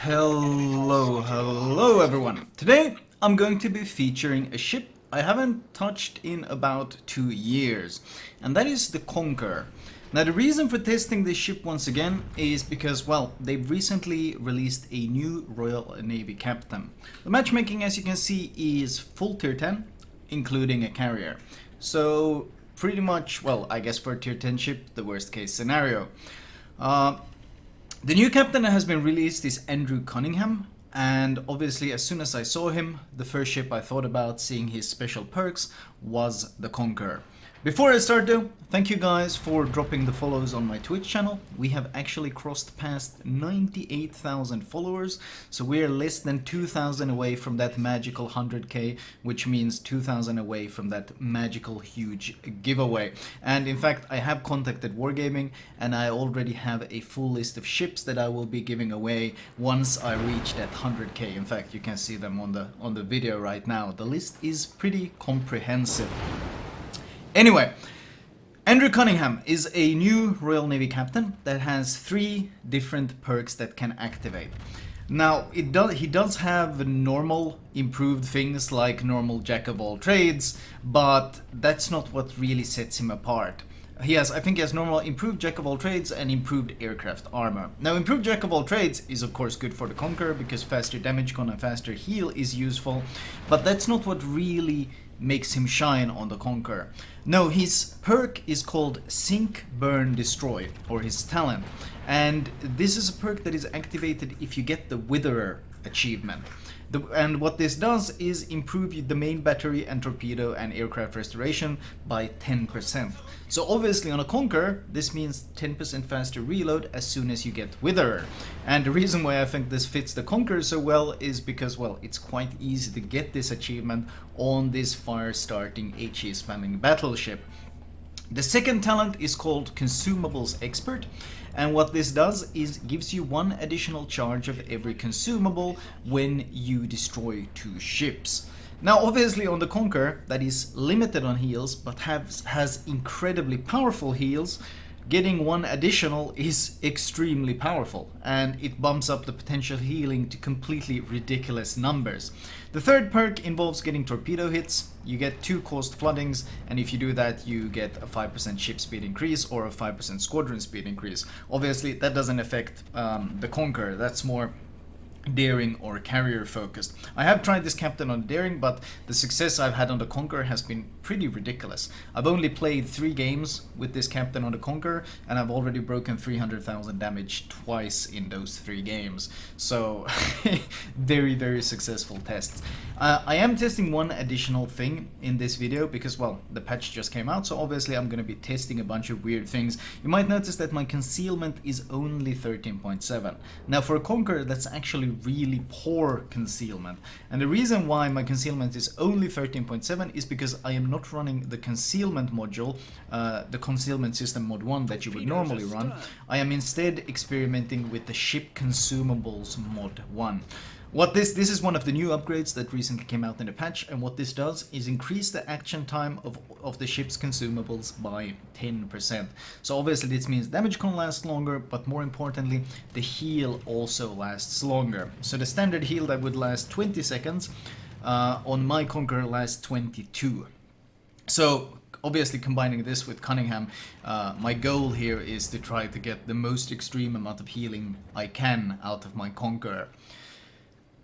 Hello everyone. Today I'm going to be featuring a ship I haven't touched in about 2 years, and that is the Conqueror. Now the reason for testing this ship once again is because, well, they've recently released a new Royal Navy captain. The matchmaking, as you can see, is full tier 10, including a carrier. So pretty much, well, I guess for a tier 10 ship, the worst case scenario. The new captain that has been released is Cunningham, and obviously as soon as I saw him, the first ship I thought about seeing his special perks was the Conqueror. Before I start though, thank you guys for dropping the follows on my Twitch channel. We have actually crossed past 98,000 followers, so we are less than 2,000 away from that magical 100k, which means 2,000 away from that magical huge giveaway. And in fact, I have contacted Wargaming, and I already have a full list of ships that I will be giving away once I reach that 100k. In fact, you can see them on the video right now. The list is pretty comprehensive. Anyway, Cunningham is a new Royal Navy captain that has 3 different perks that can activate. Now, he does have normal improved things like normal jack of all trades, but that's not what really sets him apart. I think he has normal improved jack of all trades and improved aircraft armor. Now, improved jack of all trades is of course good for the Conqueror because faster damage con and faster heal is useful, but that's not what really makes him shine on the Conqueror. No, his perk is called Sink, Burn, Destroy, or his talent, and this is a perk that is activated if you get the Witherer achievement. And what this does is improve the main battery and torpedo and aircraft restoration by 10%. So obviously on a Conqueror, this means 10% faster reload as soon as you get Witherer. And the reason why I think this fits the Conqueror so well is because, well, it's quite easy to get this achievement on this fire-starting HE spamming battleship. The second talent is called Consumables Expert, and what this does is gives you 1 additional charge of every consumable when you destroy 2 ships. Now obviously on the Conqueror, that is limited on heals but has incredibly powerful heals. Getting 1 additional is extremely powerful, and it bumps up the potential healing to completely ridiculous numbers. The third perk involves getting torpedo hits. You get 2 caused floodings, and if you do that, you get a 5% ship speed increase or a 5% squadron speed increase. Obviously, that doesn't affect the Conqueror. That's more daring or carrier focused. I have tried this captain on daring, but the success I've had on the Conqueror has been pretty ridiculous. I've only played 3 games with this captain on the Conqueror, and I've already broken 300,000 damage twice in those 3 games. So very successful tests. I am testing 1 additional thing in this video because, well, the patch just came out, so obviously I'm going to be testing a bunch of weird things. You might notice that my concealment is only 13.7. Now for a Conqueror, that's actually really poor concealment, and the reason why my concealment is only 13.7 is because I am not running the concealment module, the concealment system mod 1 that you would normally run. I am instead experimenting with the ship consumables mod 1. This is one of the new upgrades that recently came out in the patch, and what this does is increase the action time of the ship's consumables by 10%. So obviously this means damage can last longer, but more importantly, the heal also lasts longer. So the standard heal that would last 20 seconds, on my Conqueror lasts 22. So obviously combining this with Cunningham, my goal here is to try to get the most extreme amount of healing I can out of my Conqueror.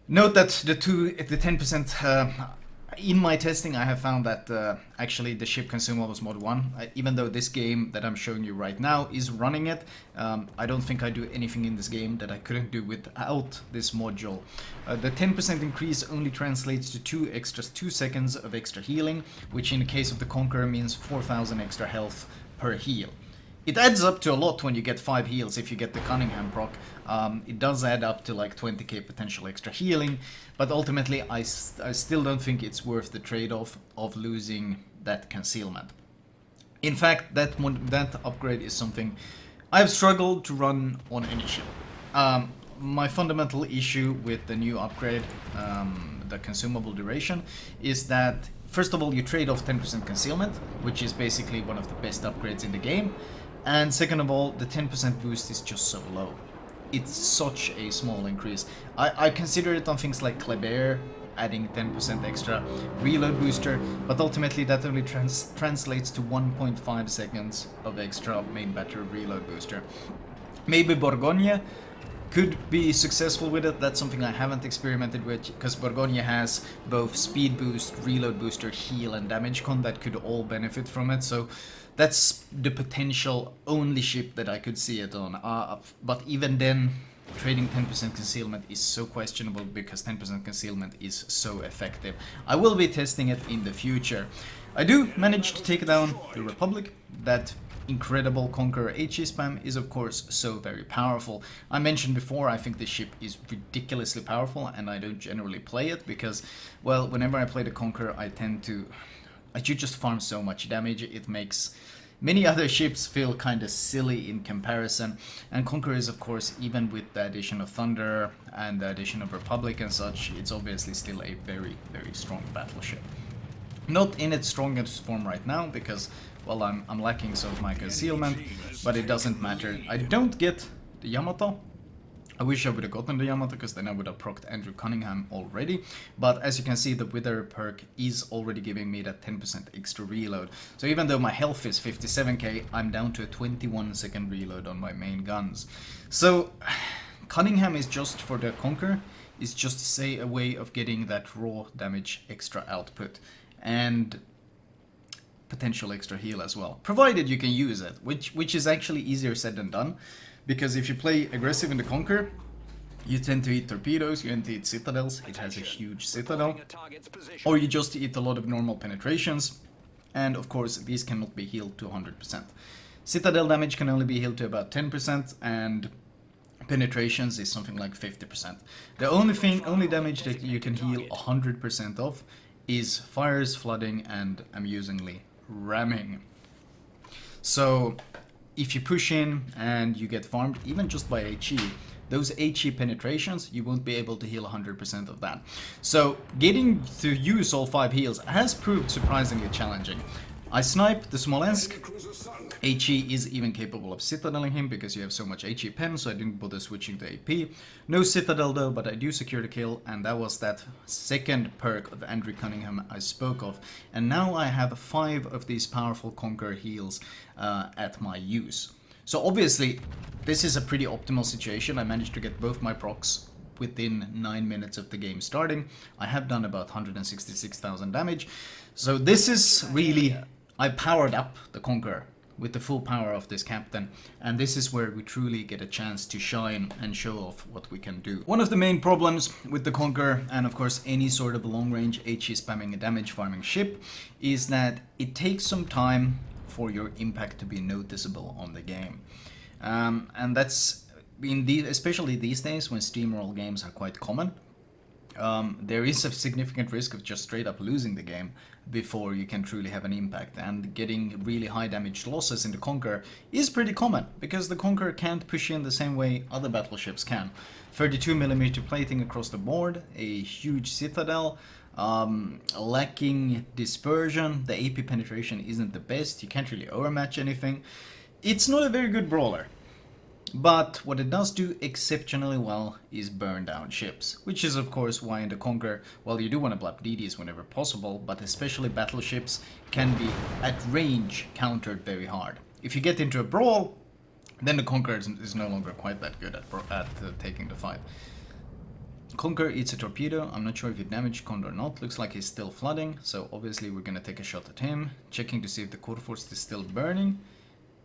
Note that the 10%, in my testing I have found that actually the ship consumables mod 1, even though this game that I'm showing you right now is running it, I don't think I do anything in this game that I couldn't do without this module. The 10% increase only translates to 2 seconds of extra healing, which in the case of the Conqueror means 4,000 extra health per heal. It adds up to a lot when you get 5 heals if you get the Cunningham proc. It does add up to like 20k potential extra healing, but ultimately I still don't think it's worth the trade-off of losing that concealment. In fact, that upgrade is something I've struggled to run on any ship. My fundamental issue with the new upgrade, the consumable duration, is that first of all you trade off 10% concealment, which is basically one of the best upgrades in the game. And second of all, the 10% boost is just so low. it's such a small increase. I consider it on things like Kleber, adding 10% extra reload booster, but ultimately that only translates to 1.5 seconds of extra main battery reload booster. Maybe Borgogne could be successful with it. That's something I haven't experimented with, because Borgogne has both speed boost, reload booster, heal, and damage con that could all benefit from it. So that's the potential only ship that I could see it on. But even then, trading 10% concealment is so questionable, because 10% concealment is so effective. I will be testing it in the future. I do manage to take down the Republic. That incredible Conqueror HE spam is of course so very powerful. I mentioned before, I think this ship is ridiculously powerful, and I don't generally play it because, well, whenever I play the Conqueror, I just farm so much damage. It makes many other ships feel kind of silly in comparison, and Conqueror is of course, even with the addition of Thunder and the addition of Republic and such, it's obviously still a very, very strong battleship. Not in its strongest form right now, because, well, I'm lacking some of my concealment, but it doesn't matter. I don't get the Yamato. I wish I would have gotten the Yamato, because then I would have procced Andrew Cunningham already. But as you can see, the Wither perk is already giving me that 10% extra reload. So even though my health is 57k, I'm down to a 21-second reload on my main guns. So Cunningham is just, for the Conqueror, is just to say a way of getting that raw damage extra output and potential extra heal as well, provided you can use it, which is actually easier said than done, because if you play aggressive in the Conqueror, you tend to eat torpedoes, you tend to eat citadels, it has a huge citadel, or you just eat a lot of normal penetrations, and of course these cannot be healed to 100%. Citadel damage can only be healed to about 10%, and penetrations is something like 50%. The only damage that you can heal 100% of is fires, flooding, and amusingly ramming. So if you push in and you get farmed, even just by HE, those HE penetrations, you won't be able to heal 100% of that. So getting to use all 5 heals has proved surprisingly challenging. I snipe the Smolensk. HE is even capable of citadeling him because you have so much HE pen, so I didn't bother switching to AP. No citadel though, but I do secure the kill, and that was that second perk of Andrew Cunningham I spoke of. And now I have 5 of these powerful Conqueror heals at my use. So obviously, this is a pretty optimal situation. I managed to get both my procs within 9 minutes of the game starting. I have done about 166,000 damage. So this is really, I powered up the Conqueror with the full power of this captain, and this is where we truly get a chance to shine and show off what we can do. One of the main problems with the Conqueror, and of course any sort of long-range HE spamming and damage farming ship, is that it takes some time for your impact to be noticeable on the game. And that's, especially these days when steamroll games are quite common, there is a significant risk of just straight up losing the game before you can truly have an impact, and getting really high damage losses in the Conqueror is pretty common, because the Conqueror can't push in the same way other battleships can. 32mm plating across the board, a huge citadel, lacking dispersion, the AP penetration isn't the best, you can't really overmatch anything. It's not a very good brawler. But what it does do exceptionally well is burn down ships, which is of course why in the Conqueror, well, you do want to blap DDs whenever possible, but especially battleships can be at range countered very hard. If you get into a brawl, then the Conqueror is no longer quite that good at taking the fight. Conqueror eats a torpedo. I'm not sure if he damaged Condor or not. Looks like he's still flooding, so obviously we're gonna take a shot at him. Checking to see if the Kurfürst is still burning.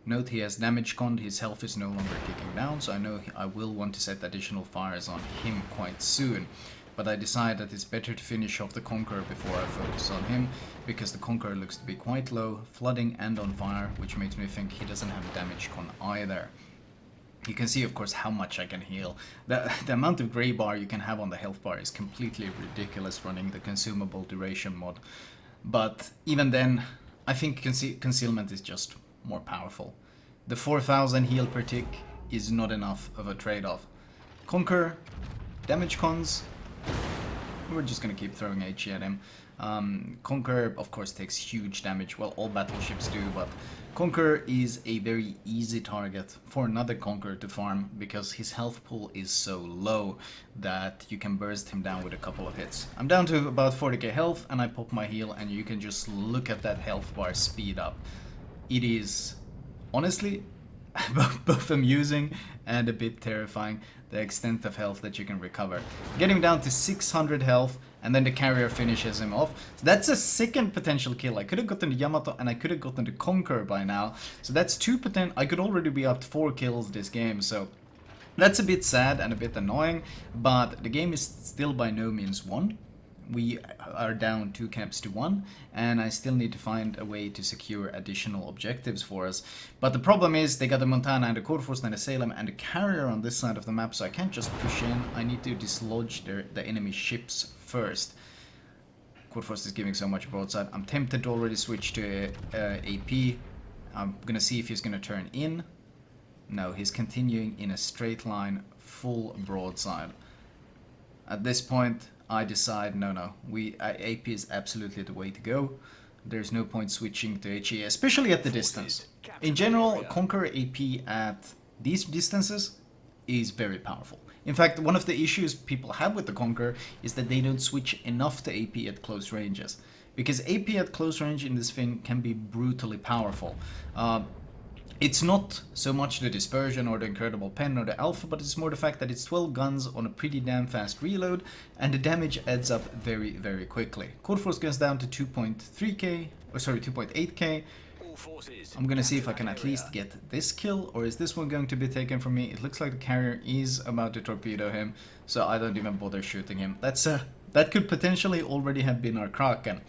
Note he has damage con, his health is no longer ticking down, so I know I will want to set additional fires on him quite soon. But I decide that it's better to finish off the Conqueror before I focus on him, because the Conqueror looks to be quite low, flooding and on fire, which makes me think he doesn't have damage con either. You can see of course how much I can heal. The amount of grey bar you can have on the health bar is completely ridiculous running the consumable duration mod. But even then, I think concealment is just more powerful. The 4000 heal per tick is not enough of a trade-off. Conqueror, damage cons, we're just gonna keep throwing HE at him. Conqueror, of course, takes huge damage. Well, all battleships do, but Conqueror is a very easy target for another Conqueror to farm because his health pool is so low that you can burst him down with a couple of hits. I'm down to about 40k health and I pop my heal and you can just look at that health bar speed up. It is honestly both amusing and a bit terrifying, the extent of health that you can recover. Getting down to 600 health, and then the carrier finishes him off. So that's a second potential kill. I could have gotten the Yamato and I could have gotten the Conqueror by now. So that's two potential. I could already be up to 4 kills this game. So that's a bit sad and a bit annoying, but the game is still by no means won. We are down 2 camps to 1, and I still need to find a way to secure additional objectives for us. But the problem is they got the Montana and the Codeforce and the Salem and the carrier on this side of the map, so I can't just push in. I need to dislodge the enemy ships first. Codeforce is giving so much broadside. I'm tempted to already switch to AP. I'm gonna see if he's gonna turn in. No, he's continuing in a straight line, full broadside. At this point, I decide, no, AP is absolutely the way to go. There's no point switching to HE, especially at the distance. In general, Conqueror AP at these distances is very powerful. In fact, one of the issues people have with the Conqueror is that they don't switch enough to AP at close ranges. Because AP at close range in this thing can be brutally powerful. It's not so much the dispersion or the incredible pen or the alpha, but it's more the fact that it's 12 guns on a pretty damn fast reload, and the damage adds up very, very quickly. Codeforce goes down to 2.3k, or sorry, 2.8k. I'm gonna see if I can at least get this kill, or is this one going to be taken from me? It looks like the carrier is about to torpedo him, so I don't even bother shooting him. That could potentially already have been our Kraken.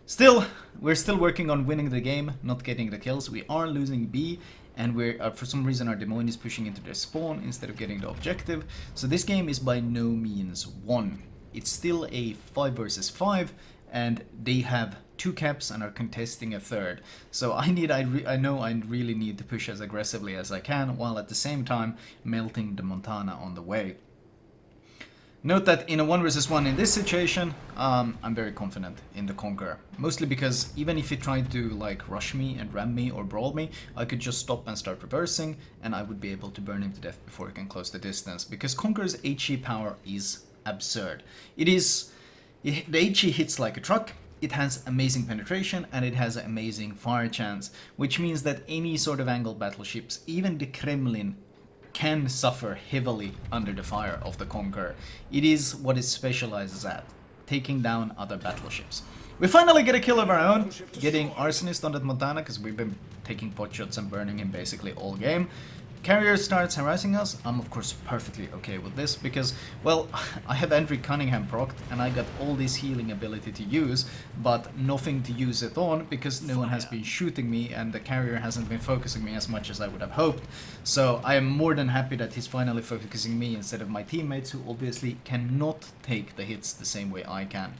Still, we're still working on winning the game, not getting the kills. We are losing B, and we're for some reason our Des Moines is pushing into their spawn instead of getting the objective. So this game is by no means won. It's still a 5 versus 5, and they have 2 caps and are contesting a third. So I know I really need to push as aggressively as I can, while at the same time melting the Montana on the way. Note that in a 1 versus 1 in this situation, I'm very confident in the Conqueror. Mostly because even if he tried to like rush me and ram me or brawl me, I could just stop and start reversing, and I would be able to burn him to death before he can close the distance. Because Conqueror's HE power is absurd. The HE hits like a truck, it has amazing penetration, and it has amazing fire chance, which means that any sort of angled battleships, even the Kremlin, can suffer heavily under the fire of the Conqueror. It is what it specializes at, taking down other battleships. We finally get a kill of our own, getting Arsonist on that Montana, because we've been taking pot shots and burning him basically all game. Carrier starts harassing us. I'm of course perfectly okay with this because, well, I have Cunningham procced and I got all this healing ability to use, but nothing to use it on because no one has been shooting me and the carrier hasn't been focusing me as much as I would have hoped. So I am more than happy that he's finally focusing me instead of my teammates, who obviously cannot take the hits the same way I can.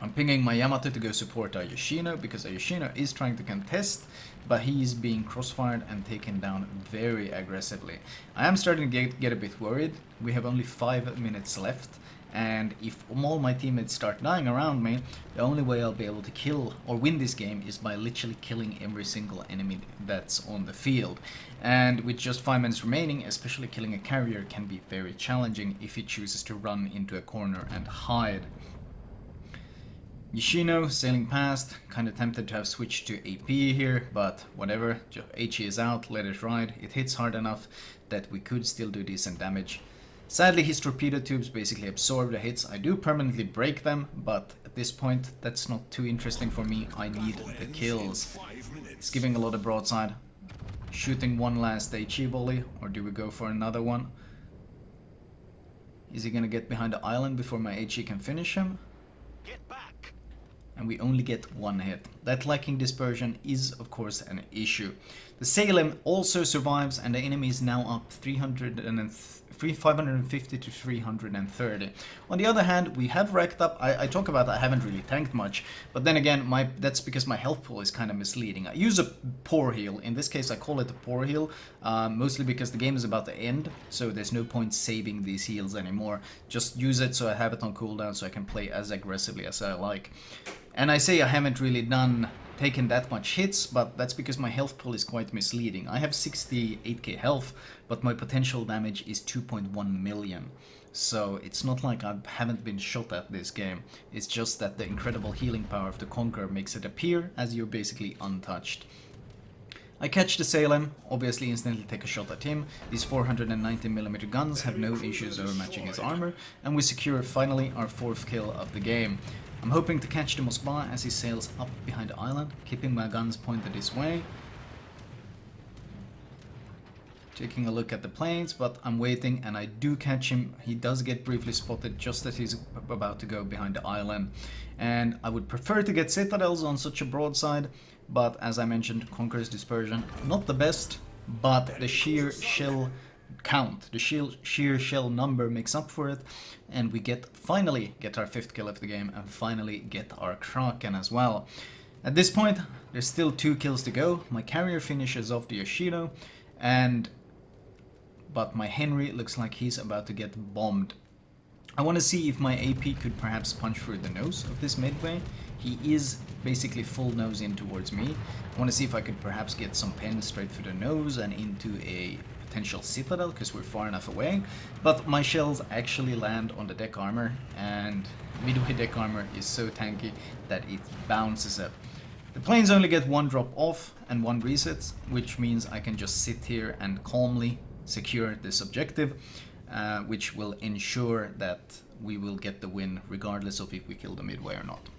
I'm pinging my Yamato to go support our Yoshino because our Yoshino is trying to contest, but he is being crossfired and taken down very aggressively. I am starting to get a bit worried. We have only 5 minutes left, and if all my teammates start dying around me, the only way I'll be able to kill or win this game is by literally killing every single enemy that's on the field. And with just 5 minutes remaining, especially killing a carrier can be very challenging if he chooses to run into a corner and hide. Yoshino sailing past, kinda tempted to have switched to AP here, but whatever, HE is out, let it ride. It hits hard enough that we could still do decent damage. Sadly, his torpedo tubes basically absorb the hits. I do permanently break them, but at this point, that's not too interesting for me. I need the kills. He's giving a lot of broadside. Shooting one last HE volley, or do we go for another one? Is he gonna get behind the island before my HE can finish him? Get back. And we only get 1 hit. That lacking dispersion is of course an issue. The Salem also survives and the enemy is now up 550 to 330. On the other hand, we have racked up. I talk about I haven't really tanked much, but then again, that's because my health pool is kind of misleading. I use a poor heal. In this case, I call it a poor heal, mostly because the game is about to end, so there's no point saving these heals anymore. Just use it so I have it on cooldown so I can play as aggressively as I like. And I say I haven't really taken that much hits, but that's because my health pool is quite misleading. I have 68k health, but my potential damage is 2.1 million. So it's not like I haven't been shot at this game. It's just that the incredible healing power of the Conqueror makes it appear as you're basically untouched. I catch the Salem, obviously instantly take a shot at him. These 490mm guns have no issues overmatching his armor, and we secure finally our 4th kill of the game. I'm hoping to catch the Moskva as he sails up behind the island, keeping my guns pointed his way. Taking a look at the planes, but I'm waiting and I do catch him. He does get briefly spotted just as he's about to go behind the island. And I would prefer to get citadels on such a broadside, but as I mentioned, Conqueror's dispersion, not the best, but the sheer shell count, the sheer shell number makes up for it, and we finally get our 5th kill of the game and finally get our Kraken as well. At this point, there's still 2 kills to go. My carrier finishes off the Yoshido, but my Henry looks like he's about to get bombed. I want to see if my AP could perhaps punch through the nose of this midway. He is basically full nose in towards me. I want to see if I could perhaps get some pen straight through the nose and into a potential citadel, because we're far enough away. But my shells actually land on the deck armor, and midway deck armor is so tanky that it bounces up. The planes only get 1 drop off and 1 reset, which means I can just sit here and calmly secure this objective, which will ensure that we will get the win regardless of if we kill the midway or not.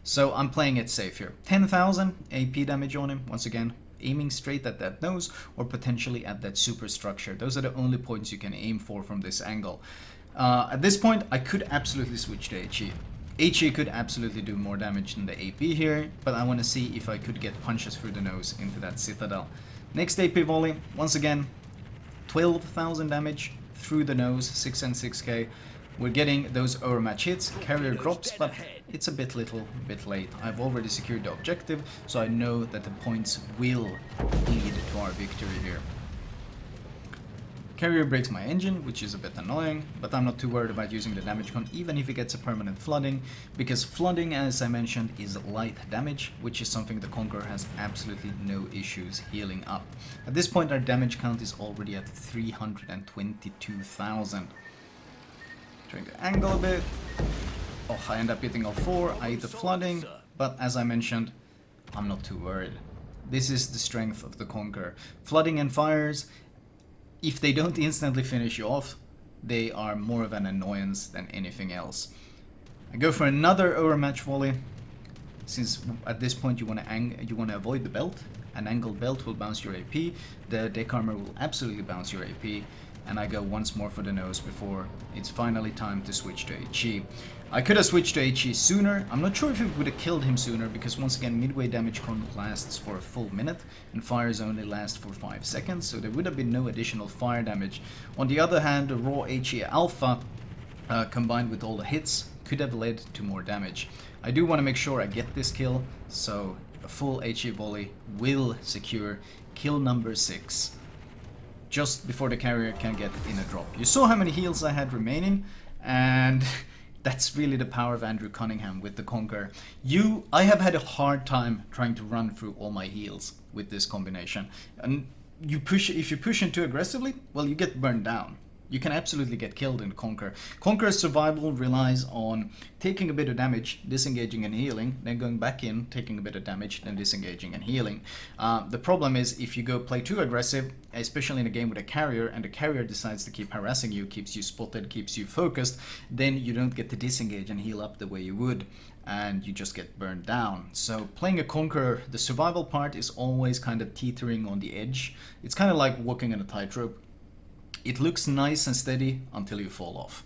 So I'm playing it safe here. 10,000 AP damage on him, once again, aiming straight at that nose or potentially at that superstructure. Those are the only points you can aim for from this angle. At this point, I could absolutely switch to HE. HE could absolutely do more damage than the AP here, but I want to see if I could get punches through the nose into that citadel. Next AP volley, once again, 12,000 damage through the nose, 6 and 6k. We're getting those overmatch hits, carrier drops, but it's a bit late. I've already secured the objective, so I know that the points will lead to our victory here. Carrier breaks my engine, which is a bit annoying, but I'm not too worried about using the damage con, even if it gets a permanent flooding, because flooding, as I mentioned, is light damage, which is something the Conqueror has absolutely no issues healing up. At this point, our damage count is already at 322,000. Trying to angle a bit. Oh, I end up hitting all 4. I hit the flooding, but as I mentioned, I'm not too worried. This is the strength of the Conqueror. Flooding and fires, if they don't instantly finish you off, they are more of an annoyance than anything else. I go for another overmatch volley, since at this point you want to avoid the belt. An angled belt will bounce your AP, the deck armor will absolutely bounce your AP, and I go once more for the nose before it's finally time to switch to HE. I could have switched to HE sooner. I'm not sure if it would have killed him sooner, because once again midway damage con lasts for a full minute and fires only last for 5 seconds, so there would have been no additional fire damage. On the other hand, the raw HE alpha combined with all the hits could have led to more damage. I do want to make sure I get this kill, so a full HE volley will secure kill number 6. Just before the carrier can get in a drop. You saw how many heals I had remaining, and that's really the power of Andrew Cunningham with the Conqueror. I have had a hard time trying to run through all my heals with this combination. And if you push in too aggressively, well, you get burned down. You can absolutely get killed in Conqueror. Conqueror's survival relies on taking a bit of damage, disengaging and healing, then going back in, taking a bit of damage, then disengaging and healing. The problem is if you go play too aggressive, especially in a game with a carrier, and the carrier decides to keep harassing you, keeps you spotted, keeps you focused, then you don't get to disengage and heal up the way you would, and you just get burned down. So playing a Conqueror, the survival part is always kind of teetering on the edge. It's kind of like walking on a tightrope. It looks nice and steady until you fall off.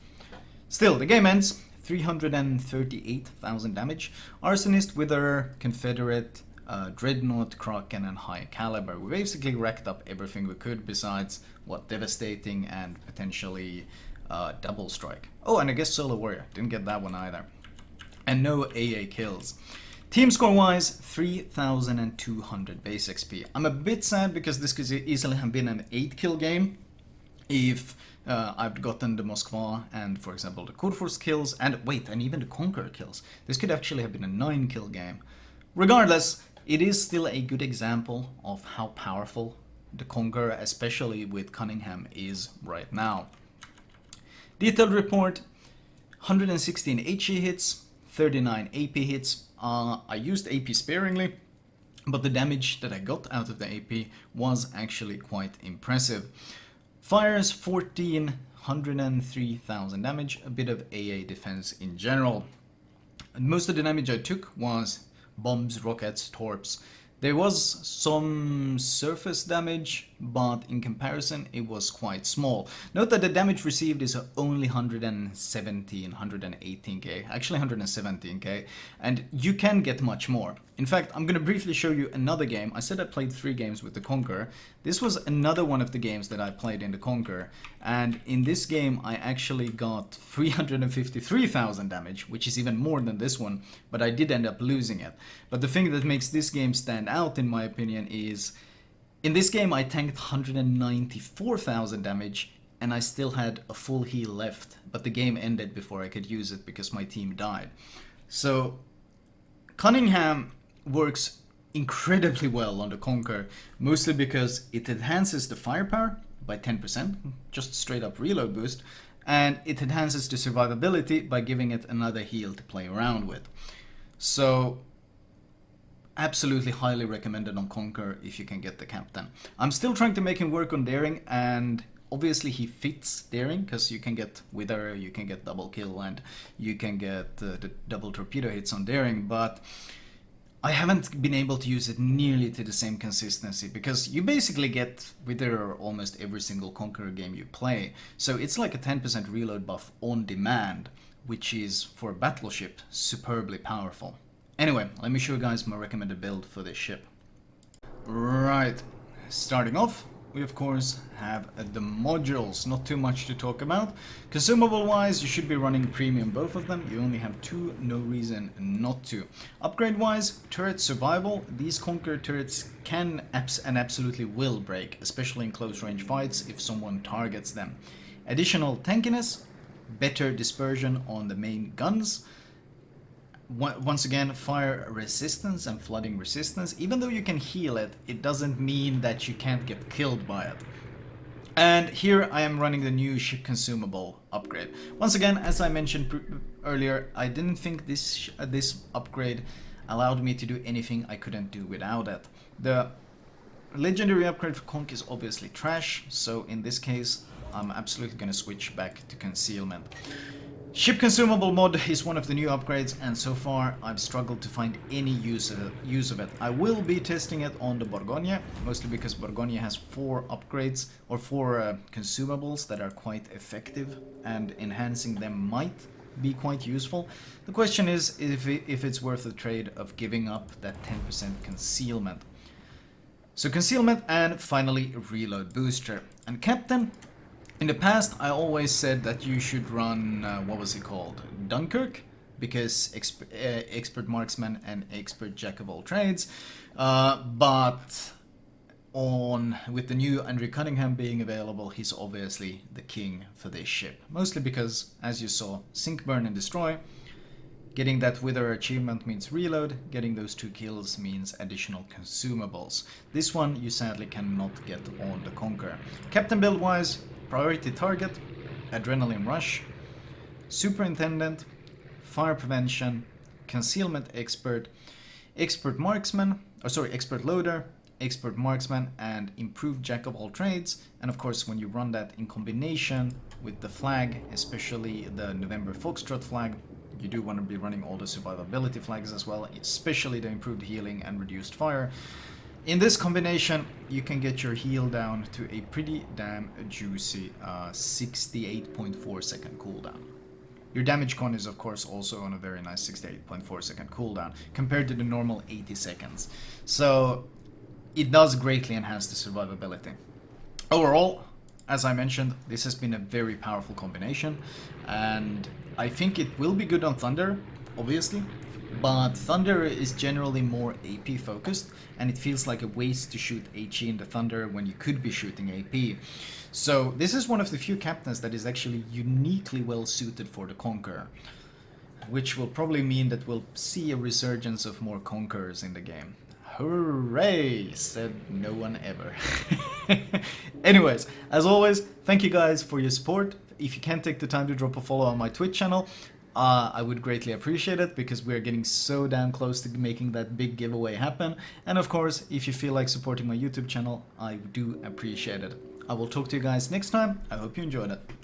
Still, the game ends. 338,000 damage. Arsonist, Wither, Confederate, Dreadnought, Kraken and High Caliber. We basically racked up everything we could besides, what, Devastating and potentially Double Strike. Oh, and I guess Solar Warrior. Didn't get that one either. And no AA kills. Team score wise, 3,200 base XP. I'm a bit sad because this could easily have been an 8 kill game if I've gotten the Moskva and, for example, the Kurfürst kills, and wait, and even the Conqueror kills. This could actually have been a 9 kill game. Regardless, it is still a good example of how powerful the Conqueror, especially with Cunningham, is right now. Detailed report, 116 HE hits, 39 AP hits. I used AP sparingly, but the damage that I got out of the AP was actually quite impressive. Fires 14, 103,000 damage, a bit of AA defense in general. Most of the damage I took was bombs, rockets, torps. There was some surface damage, but in comparison it was quite small. Note that the damage received is only 117, 118k, actually 117k, and you can get much more. In fact, I'm gonna briefly show you another game. I said I played 3 games with the Conqueror. This was another one of the games that I played in the Conqueror, and in this game I actually got 353,000 damage, which is even more than this one, but I did end up losing it. But the thing that makes this game stand out, in my opinion, is in this game I tanked 194,000 damage and I still had a full heal left, but the game ended before I could use it because my team died. So Cunningham works incredibly well on the Conqueror, mostly because it enhances the firepower by 10%, just straight up reload boost, and it enhances the survivability by giving it another heal to play around with. So absolutely highly recommended on Conqueror if you can get the captain. I'm still trying to make him work on daring, and obviously he fits daring because you can get Wither, you can get double kill, and you can get the double torpedo hits on daring, but I haven't been able to use it nearly to the same consistency because you basically get Wither almost every single Conqueror game you play. So it's like a 10% reload buff on demand, which is, for a battleship, superbly powerful. Anyway, let me show you guys my recommended build for this ship. Right, starting off, we of course have the modules. Not too much to talk about. Consumable wise, you should be running premium both of them. You only have 2, no reason not to. Upgrade wise, turret survival. These Conqueror turrets can and absolutely will break, especially in close range fights if someone targets them. Additional tankiness, better dispersion on the main guns. Once again, fire resistance and flooding resistance. Even though you can heal it, it doesn't mean that you can't get killed by it. And here I am running the new ship consumable upgrade. Once again, as I mentioned earlier, I didn't think this upgrade allowed me to do anything I couldn't do without it. The legendary upgrade for Conk is obviously trash, so in this case I'm absolutely gonna switch back to concealment. Ship consumable mod is one of the new upgrades, and so far I've struggled to find any use of it. I will be testing it on the Borgogne, mostly because Borgogne has 4 upgrades or 4 consumables that are quite effective, and enhancing them might be quite useful. The question is if it's worth the trade of giving up that 10% concealment. So concealment, and finally reload booster. And captain, in the past, I always said that you should run, what was it called? Dunkirk, because expert marksman and expert jack of all trades. But with the new Andrew Cunningham being available, he's obviously the king for this ship. Mostly because, as you saw, sink, burn and destroy. Getting that Wither achievement means reload, getting those 2 kills means additional consumables. This one you sadly cannot get on the Conqueror. Captain build wise, priority target, adrenaline rush, superintendent, fire prevention, concealment expert, expert marksman, expert loader, expert marksman, and improved jack of all trades. And of course, when you run that in combination with the flag, especially the November Foxtrot flag, you do want to be running all the survivability flags as well, especially the improved healing and reduced fire. In this combination, you can get your heal down to a pretty damn juicy 68.4 second cooldown. Your damage con is of course also on a very nice 68.4 second cooldown compared to the normal 80 seconds. So it does greatly enhance the survivability. Overall, as I mentioned, this has been a very powerful combination, and I think it will be good on Thunder, obviously, but Thunder is generally more AP focused, and it feels like a waste to shoot HE in the Thunder when you could be shooting AP. So this is one of the few captains that is actually uniquely well suited for the Conqueror, which will probably mean that we'll see a resurgence of more Conquerors in the game. Hooray! Said no one ever. Anyways, as always, thank you guys for your support. If you can take the time to drop a follow on my Twitch channel, I would greatly appreciate it, because we're getting so damn close to making that big giveaway happen. And of course, if you feel like supporting my YouTube channel, I do appreciate it. I will talk to you guys next time. I hope you enjoyed it.